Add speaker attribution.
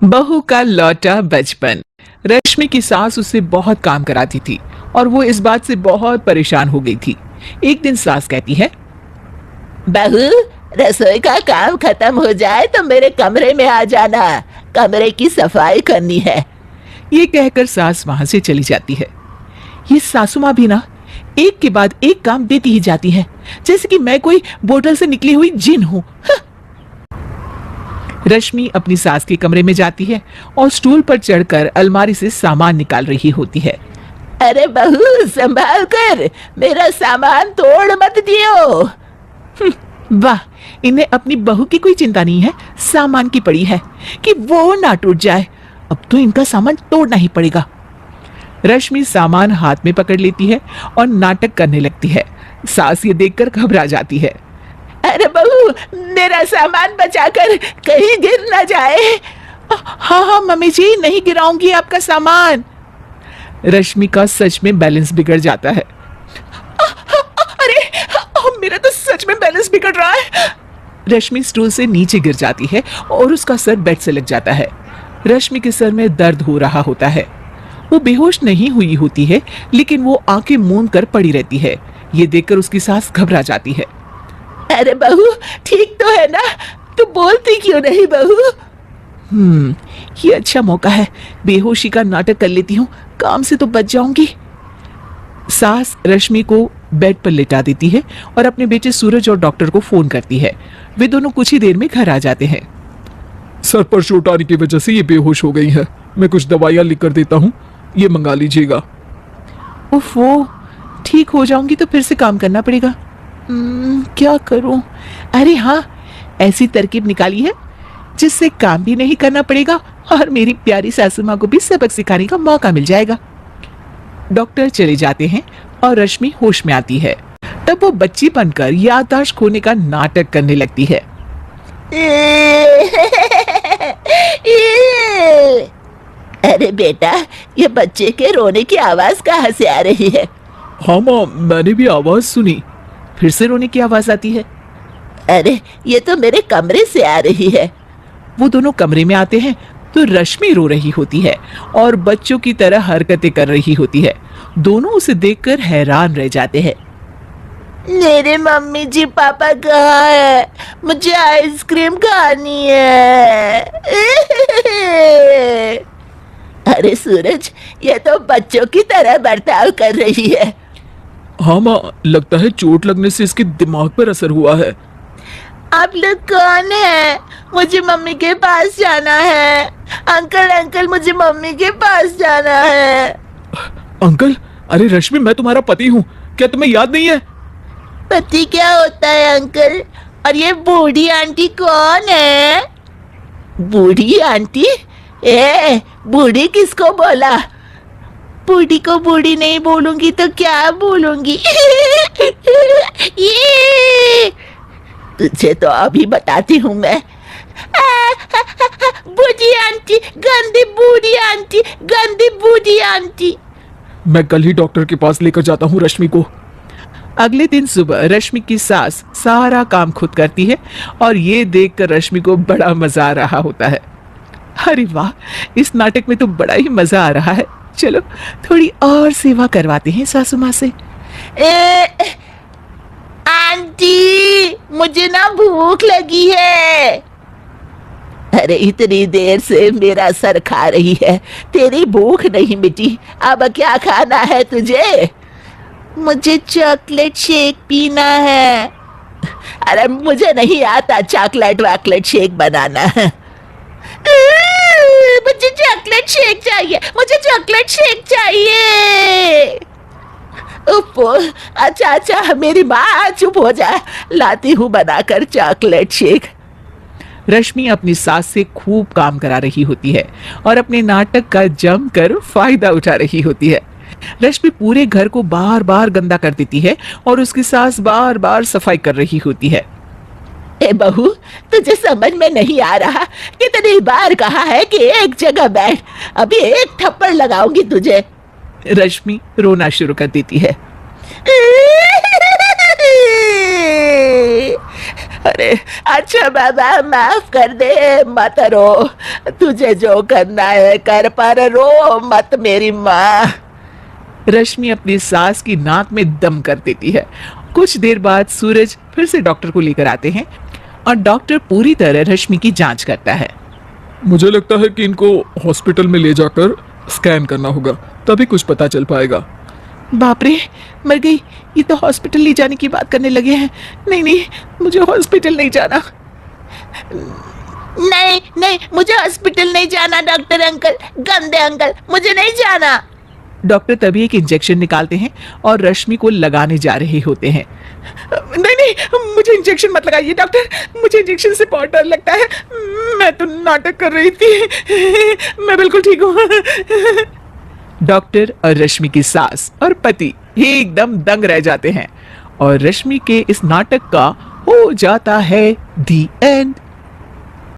Speaker 1: बहू का लौटा बचपन। रश्मि की सास उससे बहुत काम कराती थी और वो इस बात से बहुत परेशान हो गई थी। एक दिन सास कहती है,
Speaker 2: बहू, रसोई का काम खत्म हो जाए तो मेरे कमरे में आ जाना, कमरे की सफाई करनी है।
Speaker 1: ये कहकर सास वहां से चली जाती है। ये सासू माँ भी ना एक के बाद एक काम देती ही जाती है, जैसे कि मैं कोई बोतल से निकली हुई जिन हूं। रश्मि अपनी सास के कमरे में जाती है और स्टूल पर चढ़कर अलमारी से सामान निकाल रही होती है।
Speaker 2: अरे बहू, संभाल कर, मेरा सामान तोड़ मत दियो।
Speaker 1: वाह, इन्हें अपनी बहू की कोई चिंता नहीं है, सामान की पड़ी है कि वो ना टूट जाए। अब तो इनका सामान तोड़ना ही पड़ेगा। रश्मि सामान हाथ में पकड़ लेती है और नाटक करने लगती है। सास ये देखकर घबरा जाती है।
Speaker 2: अरे बहू, मेरा सामान बचाकर कहीं गिर ना जाए।
Speaker 1: हाँ हाँ मम्मी जी, नहीं गिराऊंगी आपका सामान। रश्मि का सच में बैलेंस बिगड़ जाता है। अरे मेरा तो सच में बैलेंस बिगड़ रहा है। रश्मि स्टूल से नीचे गिर जाती है और उसका सर बेड से लग जाता है। रश्मि के सर में दर्द हो रहा होता है। वो बेहोश नहीं हुई होती है, लेकिन वो आंखें मूंद कर पड़ी रहती है। ये देखकर उसकी सास घबरा जाती है।
Speaker 2: अरे बहू, ठीक तो है ना? तू बोलती क्यों नहीं बहू?
Speaker 1: ये अच्छा मौका है, बेहोशी का नाटक कर लेती हूँ, काम से तो बच जाऊंगी। सास रश्मि को बेड पर लेटा देती है और अपने बेटे सूरज और डॉक्टर को फोन करती है। वे दोनों कुछ ही देर में घर आ जाते हैं।
Speaker 3: सर पर चोट आने की वजह से ये बेहोश हो गई है। मैं कुछ दवाइयाँ लिख कर देता हूँ, ये मंगा लीजिएगा।
Speaker 1: उफ, वो ठीक हो जाऊंगी तो फिर से काम करना पड़ेगा। क्या करूं? अरे हाँ, ऐसी तरकीब निकाली है जिससे काम भी नहीं करना पड़ेगा और मेरी प्यारी सासू माँ को भी सबक सिखाने का मौका मिल जाएगा। डॉक्टर चले जाते हैं और रश्मि होश में आती है। तब वो बच्ची बनकर याददाश्त खोने का नाटक करने लगती है।
Speaker 2: अरे बेटा, ये बच्चे के रोने की आवाज कहाँ से आ रही है?
Speaker 3: हाँ माँ, मैंने भी आवाज सुनी।
Speaker 1: फिर से रोने की आवाज आती है।
Speaker 2: अरे ये तो मेरे कमरे से आ रही है।
Speaker 1: वो दोनों कमरे में आते हैं तो रश्मि रो रही होती है और बच्चों की तरह हरकतें कर रही होती है। दोनों उसे देखकर हैरान रह जाते हैं।
Speaker 2: मेरे मम्मी जी पापा कहाँ है? मुझे आइसक्रीम खानी है। अरे सूरज, ये तो बच्चों की तरह बर्ताव कर रही है।
Speaker 3: हाँ माँ, लगता है चोट लगने से इसके दिमाग पर असर हुआ है।
Speaker 2: आप लोग कौन है? मुझे मम्मी के पास जाना है। अंकल अंकल, मुझे मम्मी के पास जाना है।
Speaker 3: अंकल? अरे रश्मि, मैं तुम्हारा पति हूँ, क्या तुम्हें याद नहीं है?
Speaker 2: पति क्या होता है अंकल? और ये बूढ़ी आंटी कौन है? बूढ़ी आंटी? बूढ़ी किसको बोला? बूढ़ी को बूढ़ी नहीं बोलूंगी तो क्या बोलूंगी? ये तुझे तो अभी बताती हूँ मैं। बूढ़ी आंटी, गंदी बूढ़ी आंटी, गंदी बूढ़ी आंटी।
Speaker 3: मैं कल ही डॉक्टर के पास लेकर जाता हूँ रश्मि को।
Speaker 1: अगले दिन सुबह रश्मि की सास सारा काम खुद करती है और ये देखकर रश्मि को बड़ा मजा आ रहा होता है। अरे वाह, इस नाटक में तो बड़ा ही मजा आ रहा है। चलो थोड़ी और सेवा करवाते हैं सासू माँ से।
Speaker 2: आंटी, मुझे ना भूख लगी है। अरे इतनी देर से मेरा सर खा रही है, तेरी भूख नहीं मिटी। अब क्या खाना है तुझे? मुझे चॉकलेट शेक पीना है। अरे मुझे नहीं आता चॉकलेट वाकलेट शेक बनाना। मुझे चॉकलेट शेक चाहिए, मुझे चॉकलेट शेक चाहिए। अच्छा, मेरी माँ चुप हो जा, लाती हूँ बनाकर चॉकलेट शेक।
Speaker 1: रश्मि अपनी सास से खूब काम करा रही होती है और अपने नाटक का जमकर फायदा उठा रही होती है। रश्मि पूरे घर को बार बार गंदा कर देती है और उसकी सास बार बार सफाई कर रही होती है।
Speaker 2: ए बहू, तुझे समझ में नहीं आ रहा? कितनी बार कहा है कि एक जगह बैठ, अभी एक थप्पड़ लगाऊंगी तुझे।
Speaker 1: रश्मि रोना शुरू कर देती है।
Speaker 2: अरे अच्छा बाबा माफ कर दे, मत रो, तुझे जो करना है कर, पर रो मत मेरी माँ।
Speaker 1: रश्मि अपनी सास की नाक में दम कर देती है। कुछ देर बाद सूरज फिर से डॉक्टर को लेकर आते हैं और डॉक्टर पूरी तरह रश्मि की जांच करता है।
Speaker 3: मुझे लगता है कि इनको हॉस्पिटल में ले जाकर स्कैन करना होगा, तभी कुछ पता चल पाएगा।
Speaker 1: बाप रे, मर गई। ये तो हॉस्पिटल ले जाने की बात करने लगे हैं। नहीं नहीं, मुझे हॉस्पिटल नहीं जाना।
Speaker 2: नहीं नहीं, मुझे हॉस्पिटल नहीं जाना डॉक्टर अंकल, गंदे अंकल, मुझे नहीं जाना।
Speaker 1: डॉक्टर तभी एक इंजेक्शन निकालते हैं और रश्मि को लगाने जा रहे होते हैं। नहीं नहीं, मुझे इंजेक्शन मत लगाइए डॉक्टर, मुझे इंजेक्शन से बहुत डर लगता है। मैं तो नाटक कर रही थी, मैं बिल्कुल ठीक हूँ। डॉक्टर और रश्मि की सास और पति एकदम दंग रह जाते हैं और रश्मि के इस नाटक का हो जाता है दी एंड।